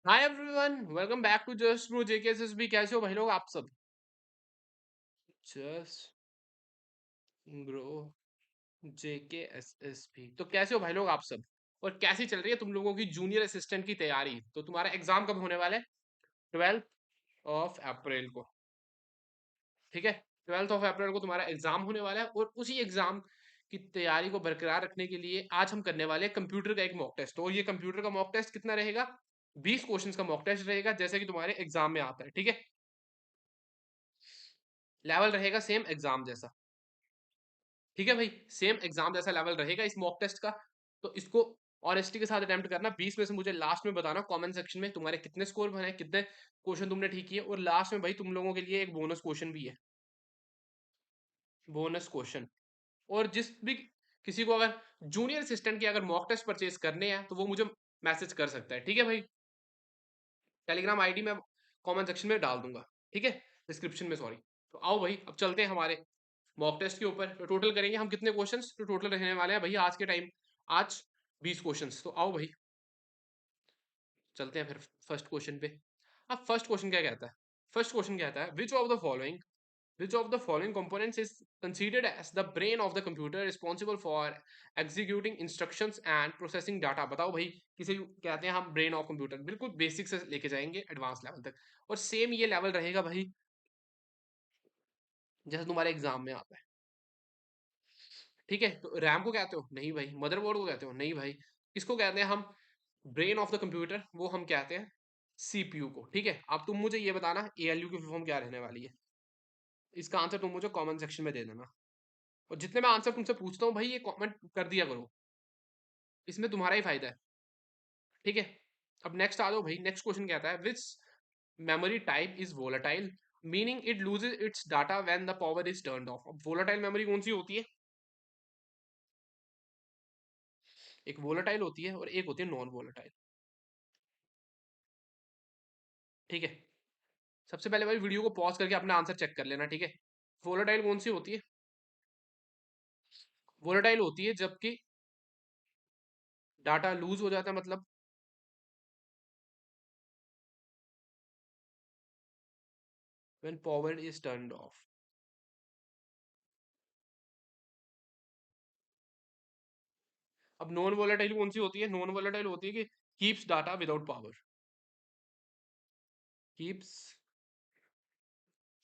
Hi everyone, welcome back to just bro JKSSB. कैसे हो भाई लोग आप सब? Just bro JKSSB. तो कैसे हो भाई लोग आप सब? और कैसी चल रही है तुम लोगों की जूनियर असिस्टेंट की तैयारी? तो तुम्हारा एग्जाम कब होने वाला है? 12 अप्रैल को। ठीक है, 12 अप्रैल को तुम्हारा एग्जाम होने वाला है। और उसी एग्जाम की तैयारी को बरकरार रखने के लिए आज हम करने वाले हैं कंप्यूटर का एक मॉक टेस्ट। और ये कंप्यूटर का मॉक टेस्ट कितना रहेगा? 20 क्वेश्चंस का मॉक टेस्ट रहेगा, जैसे कि तुम्हारे एग्जाम में आता है। ठीक है, लेवल रहेगा सेम एग्जाम जैसा। ठीक है भाई, सेम एग्जाम जैसा लेवल रहेगा इस मॉक टेस्ट का। तो इसको ऑनेस्टी के साथ अटेम्प्ट करना। 20 में से मुझे लास्ट में बताना कमेंट सेक्शन में तुम्हारे कितने स्कोर बने, कितने क्वेश्चन तुमने ठीक किए। और लास्ट में भाई तुम लोगों के लिए एक बोनस क्वेश्चन भी है, बोनस क्वेश्चन। और जिस भी किसी को अगर जूनियर असिस्टेंट के अगर मॉक टेस्ट परचेज करने हैं तो वो मुझे मैसेज कर सकता है। ठीक है भाई, टेलीग्राम आईडी मैं कमेंट सेक्शन में डाल दूंगा। ठीक है, डिस्क्रिप्शन में, सॉरी। तो आओ भाई, अब चलते हैं हमारे मॉक टेस्ट के ऊपर। तो टोटल करेंगे हम कितने क्वेश्चंस? तो टोटल रहने वाले हैं भाई आज के टाइम, आज 20 क्वेश्चंस। तो आओ भाई, चलते हैं फिर फर्स्ट क्वेश्चन पे। अब फर्स्ट क्वेश्चन क्या कहता है? फर्स्ट क्वेश्चन कहता है which of the following components is considered as the brain of the computer responsible for executing instructions and processing data? बताओ भाई, किसे कहते हैं हम ब्रेन ऑफ कंप्यूटर? बिल्कुल बेसिक से लेके जाएंगे एडवांस लेवल तक। और सेम ये लेवल रहेगा भाई जैसे तुम्हारे एग्जाम में आता है। ठीक है, तो रैम को कहते हो? नहीं भाई। मदरबोर्ड को कहते हो? नहीं भाई। किसको कहते हैं हम ब्रेन ऑफ द कंप्यूटर? वो हम कहते हैं सीपीयू को। ठीक है, अब तुम मुझे ये बताना एएलयू की फॉर्म क्या रहने वाली है। इसका आंसर तुम मुझे कमेंट सेक्शन में दे देना। और जितने मैं आंसर तुमसे पूछता हूँ भाई, ये कमेंट कर दिया करो, इसमें तुम्हारा ही फायदा है। ठीक है, अब नेक्स्ट आ जाओ भाई। नेक्स्ट क्वेश्चन कहता है which memory type is volatile meaning it loses its data when the power is turned off? अब वोलेटाइल मेमोरी कौन सी होती है? एक वोलेटाइल होती है और एक होती है नॉन वोलेटाइल। ठीक है, सबसे पहले भाई वीडियो को पॉज करके अपना आंसर चेक कर लेना। ठीक है, वोलेटाइल कौन सी होती है? वोलेटाइल होती है जबकि डाटा लूज हो जाता है, मतलब when power is turned off. अब नॉन वोलेटाइल कौन सी होती है? नॉन वोलेटाइल होती है कि keeps data without power, keeps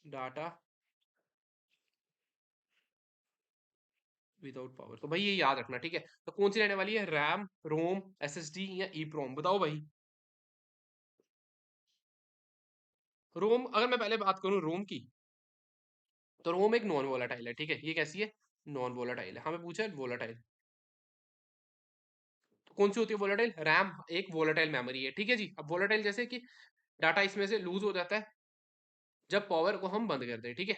data without power. तो भाई ये याद रखना। ठीक है, तो कौन सी रहने वाली है? रैम, रोम, एसएसडी या ईप्रोम? बताओ भाई। रोम, अगर मैं पहले बात करूं रोम की, तो रोम एक नॉन वोलेटाइल है। ठीक है, ये कैसी है? नॉन वोलेटाइल है। हमें पूछा है वोलेटाइल, तो कौन सी होती है वोलेटाइल? रैम एक वोलेटाइल मेमोरी है। ठीक है जी, अब वोलेटाइल जैसे कि डाटा इसमें से लूज हो जाता है जब पावर को हम बंद करते हैं। ठीक है,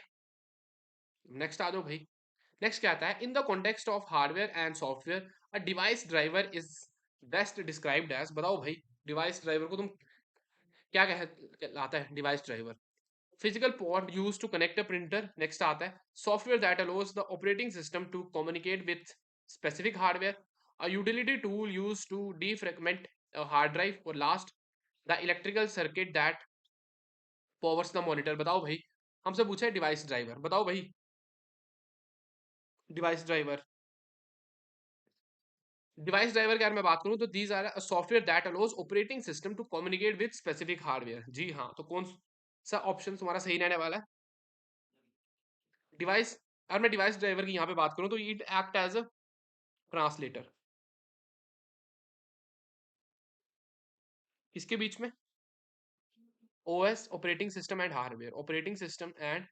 नेक्स्ट आ जाओ भाई। नेक्स्ट क्या आता है? In the context of hardware and software a device driver is best described as? बताओ भाई, डिवाइस ड्राइवर को तुम क्या कहलाता है? Device driver physical port use to connect a printer. Next आता है software that allows the operating system to communicate with specific hardware, a utility tool use to defragment hard drive. और last the electrical circuit that powers the monitor. बताओ भाई, हमसे पूछा है device driver, बताओ भाई। डिवाइस ड्राइवर, डिवाइस ड्राइवर की अगर मैं बात करूं तो these are software that allows operating system to communicate with specific hardware. जी हाँ, तो कौन सा ऑप्शन तुम्हारा सही रहने वाला है? डिवाइस, अगर मैं डिवाइस ड्राइवर की यहाँ पे बात करूं तो it act as a translator. किसके बीच में? OS operating system and hardware, operating system and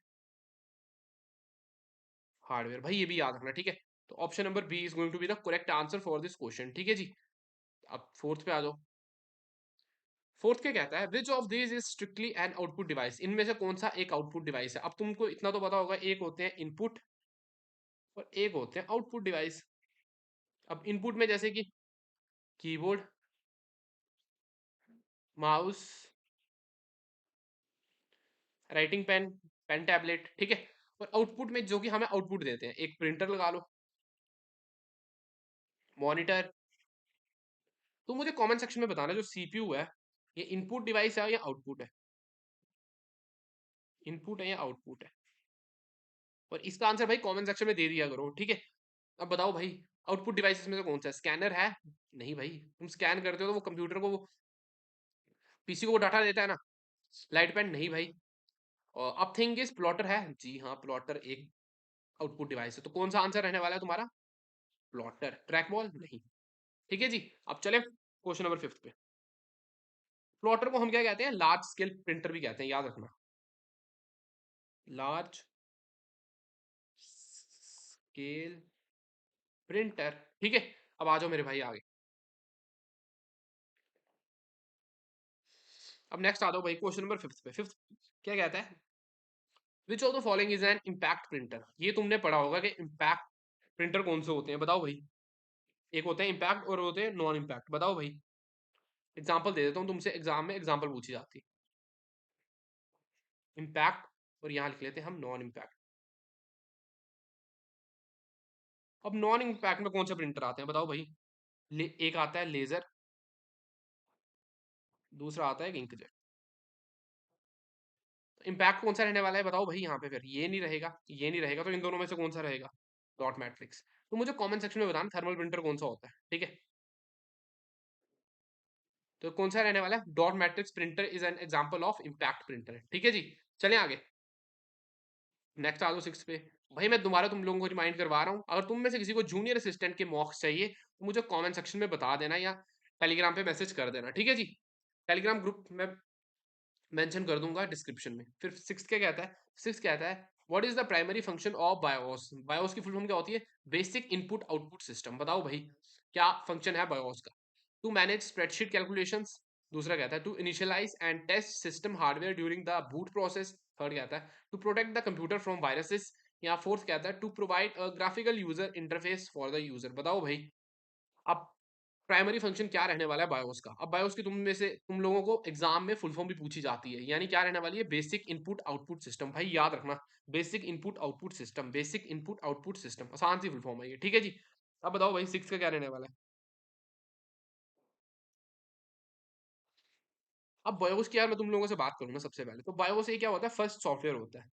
hardware. भाई ये भी याद रखना। ठीक है, तो option number B is going to be the correct answer for this question. ठीक है जी, अब फोर्थ पे आ जाओ। फोर्थ क्या कहता है? Which of this is strictly an output device? इनमें से कौन सा एक आउटपुट डिवाइस है? अब तुमको इतना तो पता होगा, एक होते हैं इनपुट और एक होते हैं आउटपुट डिवाइस। अब इनपुट में जैसे कि keyboard, mouse, writing pen, pen tablet. ठीक है, और आउटपुट में जो कि हमें आउटपुट देते हैं, एक प्रिंटर लगा लो, मॉनिटर। तो मुझे कमेंट सेक्शन में बताना जो सीपीयू है ये इनपुट डिवाइस है या आउटपुट है? इनपुट है या आउटपुट है? और इसका आंसर भाई कमेंट सेक्शन में दे दिया करो, ठीक है। अब बताओ भाई, आउटपुट डिवाइसेस में से कौन सा है? स्कैनर है? नहीं भाई, तुम स्कैन करते हो तो वो कंप्यूटर को, वो पीसी को वो डाटा देता है ना। Light pen? नहीं भाई। और अब थिंग इज प्लॉटर है? जी हाँ, प्लॉटर एक आउटपुट डिवाइस है। तो कौन सा आंसर रहने वाला है तुम्हारा? प्लॉटर। Track ball? नहीं। ठीक है जी। अब चले क्वेश्चन नंबर 5 पे। प्लॉटर को हम क्या कहते हैं? लार्ज स्केल प्रिंटर भी कहते हैं, याद रखना। लार्ज स्केल प्रिंटर, ठीक है। अब आ जाओ मेरे भाई आगे। अब नेक्स्ट आ जाओ भाई क्वेश्चन नंबर 5 पे। 5 क्या कहता है? Which of the following is an impact printer? ये तुमने पढ़ा होगा कि इम्पैक्ट प्रिंटर कौन से होते हैं, बताओ भाई। एक होते हैं इम्पैक्ट और होते हैं नॉन इम्पैक्ट, बताओ भाई। एग्जाम्पल दे देता हूँ तुमसे, एग्जाम में एग्जाम्पल पूछी जाती है। इम्पैक्ट, और यहाँ लिख लेते हैं हम नॉन इम्पैक्ट। अब नॉन इम्पैक्ट में कौन से प्रिंटर आते हैं, बताओ भाई। एक आता है लेजर, दूसरा आता है इंकजेट। इम्पैक्ट कौन सा रहने वाला है, बताओ भाई। यहाँ पे फिर ये नहीं रहेगा, ये नहीं रहेगा, तो इन दोनों में से कौन सा रहेगा? Dot matrix. तो मुझे कमेंट सेक्शन में बताना थर्मल प्रिंटर कौन सा होता है, ठीक है। तो कौन सा रहने वाला है? Dot matrix printer is an example of impact printer, ठीक है जी। चलें आगे। नेक्स्ट आ जाओ 6 पे। भाई मैं दोबारा तुम लोगों को रिमाइंड करवा रहा हूँ, अगर तुम में से किसी को जूनियर असिस्टेंट के मॉक्स चाहिए तो मुझे कमेंट सेक्शन में बता देना या टेलीग्राम पे मैसेज कर देना, ठीक है जी। टेलीग्राम ग्रुप में मेंशन कर दूंगा डिस्क्रिप्शन में। फिर 6 क्या कहता है? 6 कहता है what is the primary function of BIOS? BIOS की फुल फॉर्म क्या होती है? Basic input output system. बताओ भाई क्या फंक्शन है बायोस का? To manage spreadsheet calculations. दूसरा कहता है to initialise and test system hardware during the boot process. Third कहता है to protect the computer from viruses. या फोर्थ कहता है to provide a graphical user interface for the user. बताओ भाई अब प्राइमरी फंक्शन क्या रहने वाला है बायोस का? अब बायोस की तुम में से तुम लोगों को एग्जाम में फुल फॉर्म भी पूछी जाती है, यानी क्या रहने वाली है? Basic input output system. भाई याद रखना, basic input output system, basic input output system, आसान सी फुल फॉर्म है ये, ठीक है जी। अब बताओ भाई 6 का क्या रहने वाला है? अब बायोस की यार मैं तुम लोगों से बात करूँ ना, सबसे पहले तो बायोस ये क्या होता है? फर्स्ट सॉफ्टवेयर होता है।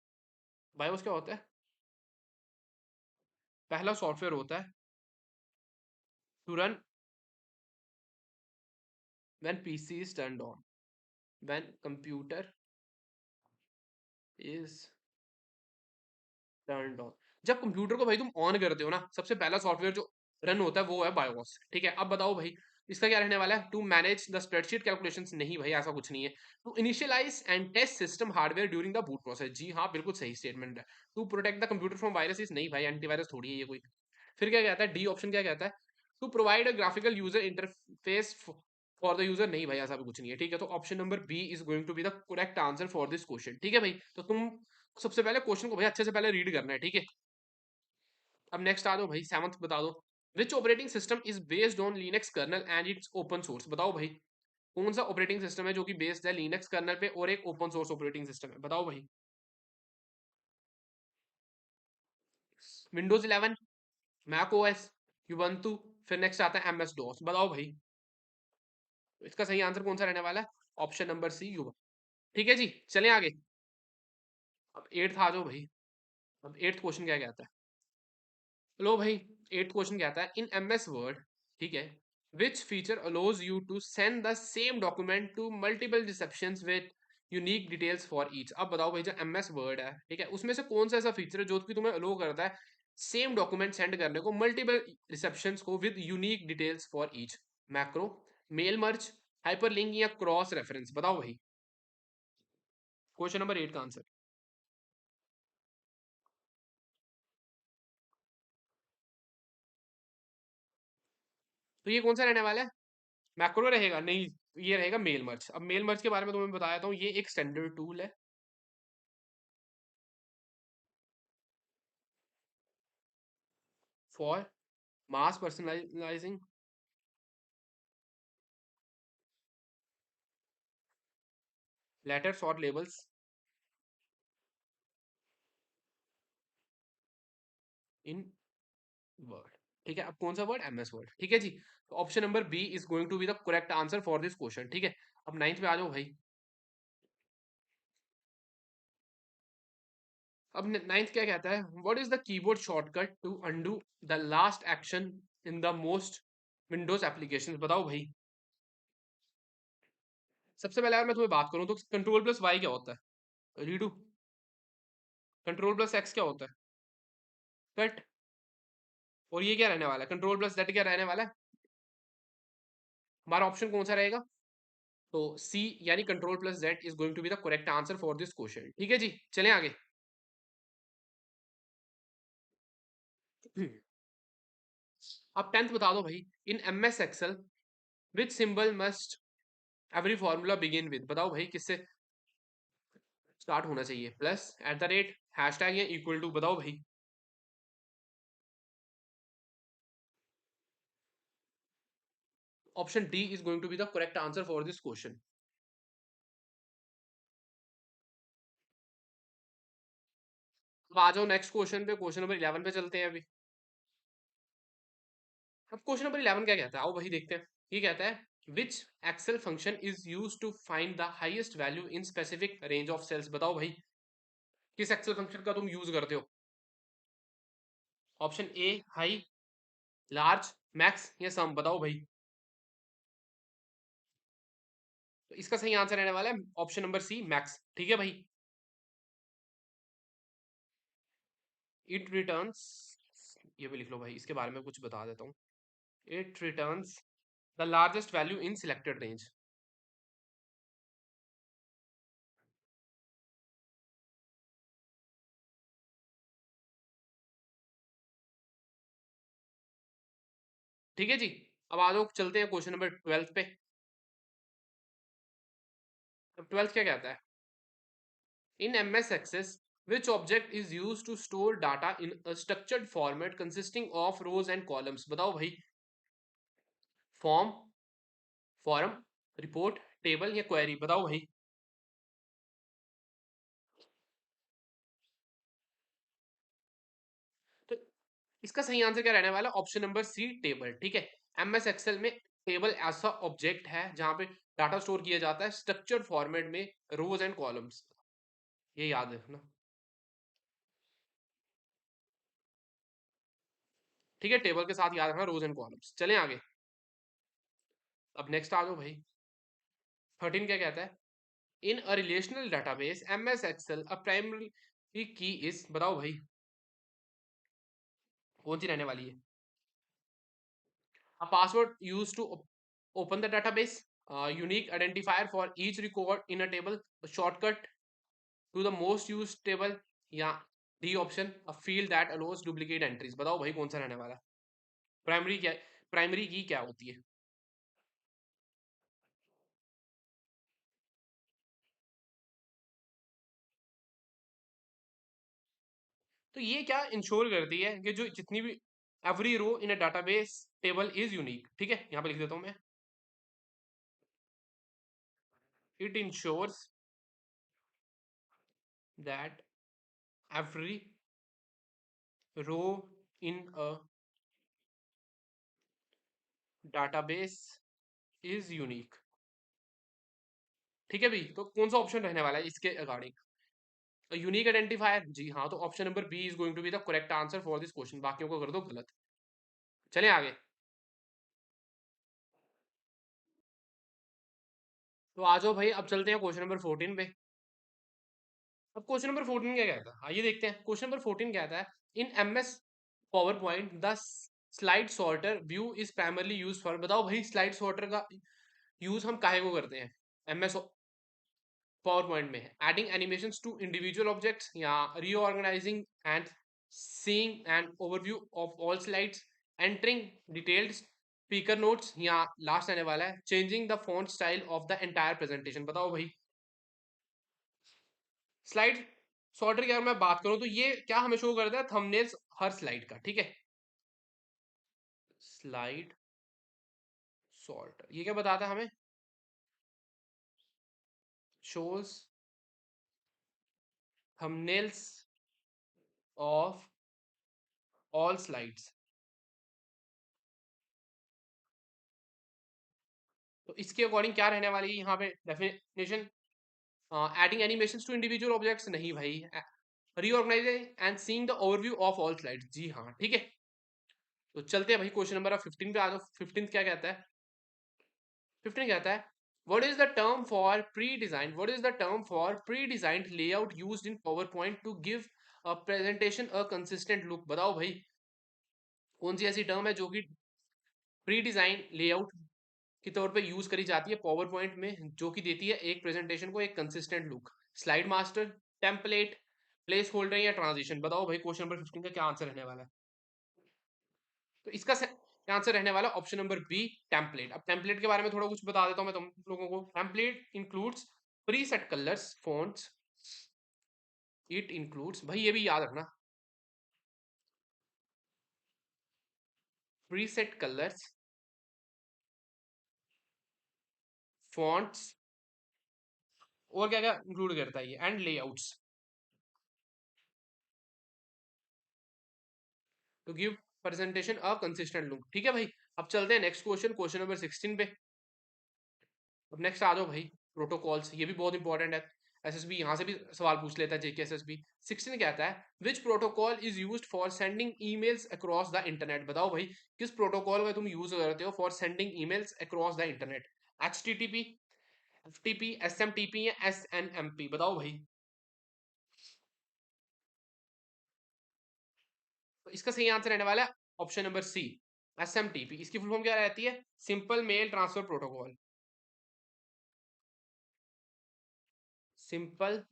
बायोस क्या होता है? पहला सॉफ्टवेयर होता है to run when PC is turned on, when computer is turned on. जब कंप्यूटर को भाई तुम ऑन करते हो ना, सबसे पहला सॉफ्टवेयर जो रन होता है वो है बायोस, ठीक है। अब बताओ भाई इसका क्या रहने वाला है? To manage the spreadsheet calculations? नहीं भाई, ऐसा कुछ नहीं है। To initialise and test system hardware during the boot process? जी हाँ, बिल्कुल सही स्टेटमेंट है। To protect the computer from viruses? नहीं भाई, एंटीवायरस थोड़ी है ये कोई। फिर क्या कहता है? डी ऑप्शन क्या कहता है? To provide a graphical user interface for the user? नहीं भाई, ऐसा भी कुछ नहीं है, ठीक है। तो option number B is going to be the correct answer for this question, ठीक है भाई। तो तुम सबसे पहले क्वेश्चन को भाई अच्छे से पहले रीड करना है, ठीक है। अब नेक्स्ट आ दो भाई, 7th बता दो। Which operating system is based on Linux kernel and it's open source? बताओ भाई कौन सा ऑपरेटिंग सिस्टम है जो कि बेस्ड है लिनक्स कर्नल पे और एक ओपन सोर्स ऑपरेटिंग सिस्टम है? बताओ भाई। विंडोज 11, मैक ओएस, यूबंटू, फिर नेक्स्ट आता है एमएस डॉस। बताओ भाई इसका सही आंसर कौन सा रहने वाला है? ऑप्शन नंबर सी, यूबा, ठीक है जी। चलें आगे। अब 8th आ जाओ भाई। अब 8th क्वेश्चन क्या कहता है? लो भाई, 8th क्वेश्चन कहता है इन एमएस वर्ड, ठीक है, which feature allows you to send the same document to multiple receptions with unique details for each? अब बताओ भाई जो एमएस वर्ड है, ठीक है, उसमें से कौन सा ऐसा फीचर है जो कि तुम्हें अलो करता है सेम डॉक्यूमेंट सेंड करने को मल्टीपल रिसेप्शंस को with unique details for each? Macro, mail merge, hyperlink या क्रॉस रेफरेंस? बताओ भाई क्वेश्चन नंबर 8 का आंसर। तो ये कौन सा रहने वाला है? मैक्रो रहेगा? नहीं, ये रहेगा मेल मर्ज। अब मेल मर्ज के बारे में तुम्हें बताया था, ये एक स्टैंडर्ड टूल है फॉर मास पर्सनलाइजिंग लेटर्स और लेबल्स इन वर्ड। ठीक है, अब कौन सा वर्ड? MS word. ठीक है जी, तो option number B is going to be the correct answer for this question. ठीक है, अब नाइन्थ पे आ जाओ भाई। अब नाइन्थ क्या कहता है? What is the keyboard shortcut to undo the last action in the most Windows application? बताओ भाई। सबसे पहले अगर मैं तुम्हें बात करूं तो कंट्रोल प्लस वाई क्या होता है? रीडू। कंट्रोल प्लस एक्स क्या होता है? कट। और ये क्या रहने वाला है? कंट्रोल प्लस जेड क्या रहने वाला है? हमारा ऑप्शन कौन सा रहेगा? तो सी यानी control plus Z is going to be the correct answer for this question. ठीक है जी, चलें आगे। अब टेंथ बता दो भाई। In M S Excel which symbol must every formula begin with? बताओ भाई किससे स्टार्ट होना चाहिए? Plus, at the rate, hashtag या इक्वल टू? बताओ भाई। Option D is going to be the correct answer for this question. अब आ जाओ नेक्स्ट क्वेश्चन पे। क्वेश्चन नंबर 11 पे चलते हैं अभी। अब क्वेश्चन नंबर 11 क्या कहता है? आओ वही देखते हैं। ये कहता है which Excel function is use to find the highest value in specific range of cells? बताओ भाई किस एक्सेल फंक्शन का तुम यूज करते हो? Option A high, large, max या सम? बताओ भाई। तो इसका सही आंसर रहने वाला है ऑप्शन नंबर सी, मैक्स। ठीक है भाई। इट रिटर्न्स, ये भी लिख लो भाई, इसके बारे में कुछ बता देता हूँ। It returns the largest value in selected range. ठीक है जी, अब आ जाओ चलते हैं क्वेश्चन नंबर 12 पे। अब 12 क्या कहता है? In MS Access, which object is used to store data in a structured format consisting of rows and columns? बताओ भाई। फॉर्म, फॉरम, रिपोर्ट, टेबल या क्वेरी? बताओ भाई। तो इसका सही आंसर क्या रहने वाला? Option number C, table. ठीक है, एमएस एक्सेल में टेबल ऐसा ऑब्जेक्ट है जहां पे डाटा स्टोर किया जाता है स्ट्रक्चर्ड फॉर्मेट में, रोज एंड कॉलम्स। ये याद है ना? ठीक है, टेबल के साथ याद रखना रोज एंड कॉलम्स। चलें आगे। अब नेक्स्ट आ जाओ भाई। 13 क्या कहता है? In a relational database MS Excel a primary key is? बताओ भाई कौन सी रहने वाली है? A password use to open the database, unique identifier for each record in a table, shortcut to the most use table, या D option a field that allows duplicate entries? बताओ भाई कौन सा रहने वाला है? प्राइमरी क्या? प्राइमरी की क्या होती है? तो ये क्या इंश्योर करती है कि जो जितनी भी every row in a database table is unique? ठीक है, यहाँ पे लिख देता हूँ मैं। It ensures that every row in a database is unique। ठीक है भाई, तो कौन सा ऑप्शन रहने वाला है इसके अकॉर्डिंग? यूनिक आइडेंटिफायर, जी हाँ, तो option number B is going to be the correct answer for this question. बाकियों को कर दो गलत। चलें आगे। तो आ जाओ भाई, अब चलते हैं क्वेश्चन नंबर 14 पे। अब क्वेश्चन नंबर 14 क्या कहता है, आइए देखते हैं। क्वेश्चन नंबर 14 कहता है in MS power point the slide sorter view is primarily use for? बताओ भाई स्लाइड सॉर्टर का यूज हम काहे को करते हैं एमएस पावर पॉइंट में? Adding animations to individual objects, या reorganising and seeing an overview of all slides, entering detailed speaker notes, या लास्ट आने वाला है changing the font style of the entire presentation? बताओ भाई। स्लाइड सॉर्टर की अगर मैं बात करूं तो ये क्या हमें शो करता है? थंबनेल्स हर स्लाइड का। ठीक है, स्लाइड सॉर्टर ये क्या बताता है हमें? Shows thumbnails of all slides. तो इसके अकॉर्डिंग क्या रहने वाली है यहाँ पे definition? Adding animations to individual objects, नहीं भाई। Reorganising and seeing the overview of all slides, जी हाँ ठीक है। तो चलते हैं भाई क्वेश्चन नंबर 15 पे आ जाओ। 15 क्या कहता है? 15 कहता है what is the term for pre-designed, what is the term for pre-designed layout used in PowerPoint to give a presentation a consistent look? बताओ भाई कौन सी ऐसी टर्म है जो कि प्री डिजाइन लेआउट के तौर पे यूज करी जाती है पावर पॉइंट में, जो कि देती है एक प्रेजेंटेशन को एक consistent look? Slide master, template, place holder या ट्रांजिशन? बताओ भाई क्वेश्चन नंबर 15 का क्या आंसर रहने वाला है? तो इसका आंसर रहने वाला ऑप्शन नंबर बी, टेम्पलेट। अब टेम्पलेट के बारे में थोड़ा कुछ बता देता हूं मैं तुम लोगों को। Template includes pre set colours, fonts. It includes, भाई ये भी याद रखना, प्री सेट कलर्स, फॉन्ट्स, और क्या क्या इंक्लूड करता है ये, and layouts to give presentation a consistent look. ठीक है भाई। अब चलते हैं नेक्स्ट क्वेश्चन, क्वेश्चन नंबर 16 पे। अब नेक्स्ट आ जाओ भाई, प्रोटोकॉल्स, ये भी बहुत इंपॉर्टेंट है। एसएसबी यहाँ से भी सवाल पूछ लेता है, जेके एसएसबी। 16 कहता है which protocol is used for sending emails across the internet? बताओ भाई किस प्रोटोकॉल में तुम यूज करते हो for sending emails across the internet? HTTP, FTP, SMTP या एसएनएमपी? बताओ भाई। तो इसका सही आंसर रहने वाला है ऑप्शन नंबर सी, एसएमटीपी। इसकी फुल फॉर्म क्या रहती है? Simple mail transfer protocol. Simple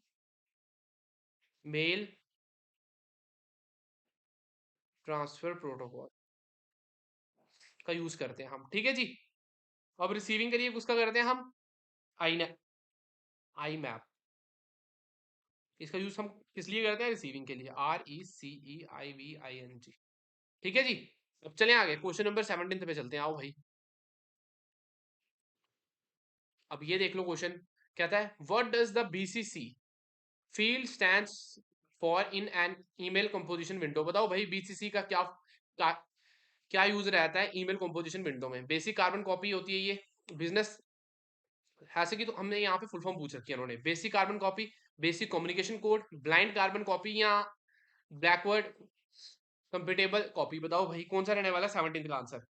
mail transfer protocol का यूज करते हैं हम, ठीक है जी। अब रिसीविंग के लिए उसका करते हैं हम आई आई मैप। इसका यूज हम किस लिए करते हैं? रिसीविंग के लिए, RECEIVING। ठीक है जी। अब चलें आगे, क्वेश्चन नंबर 17 पे चलते हैं, आओ भाई। अब ये देख लो क्वेश्चन, कहता है what does the BCC field stands for in an email composition window? बताओ भाई BCC का क्या क्या यूज रहता है ईमेल कंपोजिशन विंडो में? बेसिक कार्बन कॉपी होती है ये, बिजनेस, ऐसे कि तो हमने यहाँ पे फुल फॉर्म पूछ रखी है उन्होंने। Basic carbon copy, basic communication code, blind carbon copy या बैकवर्ड कंपेटेबल कॉपी? बताओ भाई कौन सा रहने वाला 17 का आंसर?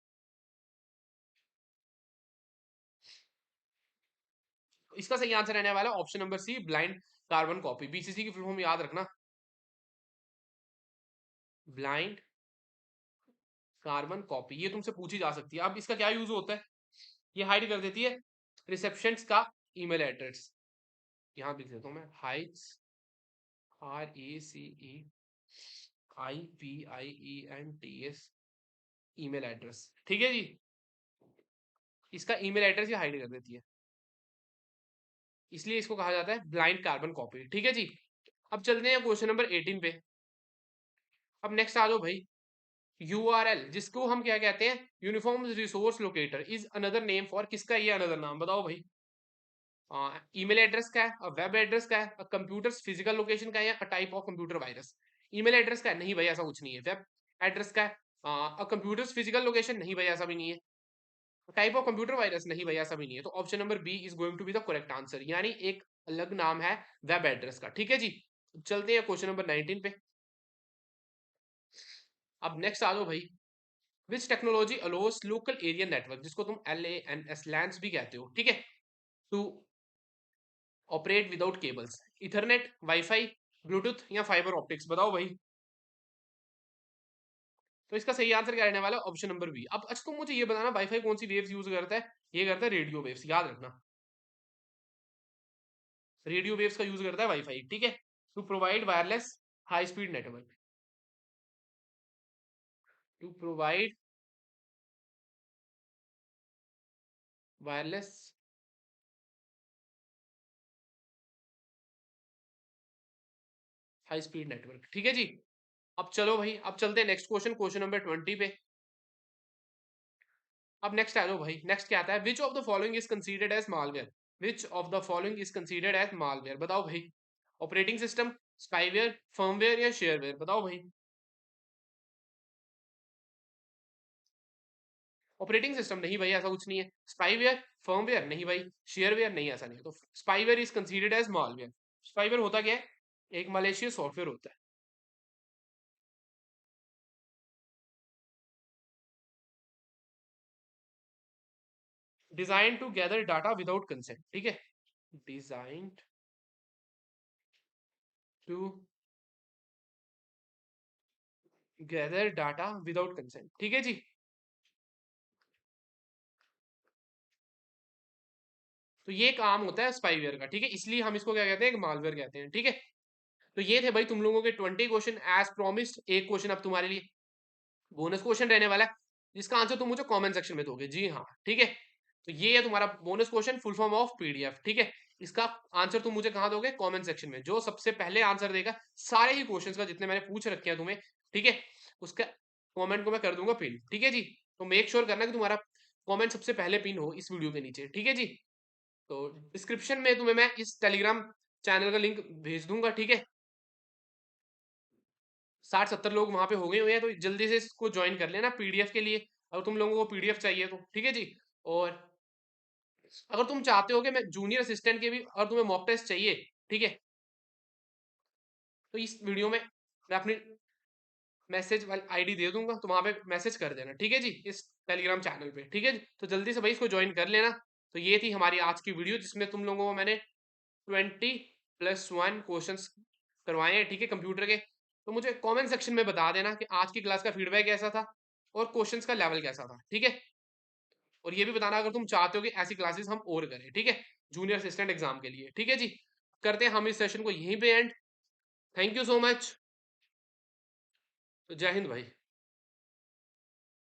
इसका सही आंसर रहने वाला option number C, blind carbon copy. BCC की फुल फॉर्म याद रखना, ब्लाइंड कार्बन कॉपी। ये तुमसे पूछी जा सकती है। अब इसका क्या यूज होता है? ये हाइड कर देती है रिसेप्शन का ईमेल एड्रेस। यहाँ लिख देता हूँ मैं, हाइड्स, RECEIVIENTS ईमेल एड्रेस। ठीक है जी। इसका ईमेल एड्रेस ये हाइड कर देती है, इसलिए इसको कहा जाता है ब्लाइंड कार्बन कॉपी। ठीक है जी। अब चलते हैं क्वेश्चन नंबर 18 पे। अब नेक्स्ट आ जाओ भाई, URL, जिसको हम क्या कहते हैं? Uniform resource locator, is another name for, किसका ये अनदर नाम? बताओ भाई। ईमेल एड्रेस का है, वेब एड्रेस का है, कंप्यूटर फिजिकल लोकेशन का है, या type of computer virus? Email address का है, नहीं भाई ऐसा कुछ नहीं है। वेब एड्रेस का है, कंप्यूटर फिजिकल लोकेशन, नहीं भाई ऐसा भी नहीं है। टाइप ऑफ कंप्यूटर वायरस, नहीं भाई ऐसा भी नहीं है। तो option number B is going to be the correct answer, यानी एक अलग नाम है वेब एड्रेस का। ठीक है जी। चलते हैं क्वेश्चन नंबर 19 पे। अब नेक्स्ट आ जाओ भाई, which technology allows local area network, जिसको तुम LANs लैंस भी कहते हो, ठीक है, to operate without cables? Ethernet, wifi, Bluetooth या फाइबर ऑप्टिक्स? बताओ भाई। तो इसका सही आंसर क्या रहने वाला है? Option number B. अब अच्छा तुम मुझे ये बताना, वाईफाई कौन सी वेव्स यूज करता है? ये करता है रेडियो वेव्स, याद रखना, रेडियो वेव्स का यूज करता है वाईफाई, ठीक है, to provide wireless high speed network, to provide wireless high speed network. ठीक है जी। अब चलो भाई, अब चलते हैं नेक्स्ट क्वेश्चन, क्वेश्चन नंबर 20 पे। अब नेक्स्ट आ जाओ भाई, नेक्स्ट क्या आता है? Which of the following is considered as malware? Which of the following is considered as malware? बताओ भाई। ऑपरेटिंग सिस्टम, स्पाईवेयर, फर्मवेयर या शेयरवेयर? बताओ भाई। ऑपरेटिंग सिस्टम नहीं भाई, ऐसा कुछ नहीं है। स्पाईवेयर, फर्मवेयर नहीं भाई, शेयरवेयर नहीं, ऐसा नहीं है। तो spyware is considered as malware. Spyware होता क्या है? एक मलेशियस सॉफ्टवेयर होता है। Design to gather data without consent, ठीक है। Design to gather data without consent, ठीक है जी। तो ये काम होता है स्पाईवेयर का, ठीक है, इसलिए हम इसको क्या कहते हैं, एक मालवेयर कहते हैं, ठीक है। तो ये थे भाई तुम लोगों के 20 क्वेश्चन एज प्रोमिस्ड। एक क्वेश्चन अब तुम्हारे लिए बोनस क्वेश्चन रहने वाला है, जिसका आंसर तुम मुझे कमेंट सेक्शन में दोगे, जी हाँ, ठीक है। तो ये है तुम्हारा bonus question, full form of PDF, ठीक है। इसका आंसर तुम मुझे कहाँ दोगे? कमेंट सेक्शन में। जो सबसे पहले आंसर देगा सारे ही क्वेश्चंस का, जितने मैंने पूछ रखे हैं तुम्हें, ठीक है, उसका कमेंट को मैं कर दूंगा पिन, ठीक है जी। तो मेक श्योर करना कि तुम्हारा कमेंट सबसे पहले पिन हो इस वीडियो के नीचे, ठीक है जी। तो डिस्क्रिप्शन में तुम्हें मैं इस टेलीग्राम चैनल का लिंक भेज दूंगा, ठीक है। 60-70 लोग वहां पे हो गए हुए हैं, तो जल्दी से इसको ज्वाइन कर लेना पीडीएफ के लिए, अगर तुम लोगों को पीडीएफ चाहिए तो, ठीक है जी। और अगर तुम चाहते हो कि मैं जूनियर असिस्टेंट के भी, अगर तुम्हें मॉक टेस्ट चाहिए, ठीक है, तो इस वीडियो में मैं अपनी मैसेज वाली आईडी दे दूंगा, तो वहां पे मैसेज कर देना, ठीक है जी, इस टेलीग्राम चैनल पे, ठीक है जी। तो जल्दी से भाई इसको ज्वाइन कर लेना। तो ये थी हमारी आज की वीडियो, जिसमें तुम लोगों को मैंने 20+1 क्वेश्चंस करवाए हैं, ठीक है, कंप्यूटर के। तो मुझे कमेंट सेक्शन में बता देना कि आज की क्लास का फीडबैक कैसा था और क्वेश्चंस का लेवल कैसा था, ठीक है। और ये भी बताना अगर तुम चाहते हो कि ऐसी क्लासेस हम और करें, ठीक है, जूनियर असिस्टेंट एग्जाम के लिए, ठीक है जी। करते हैं हम इस सेशन को यहीं पे and. Thank you so much. तो जय हिंद भाई।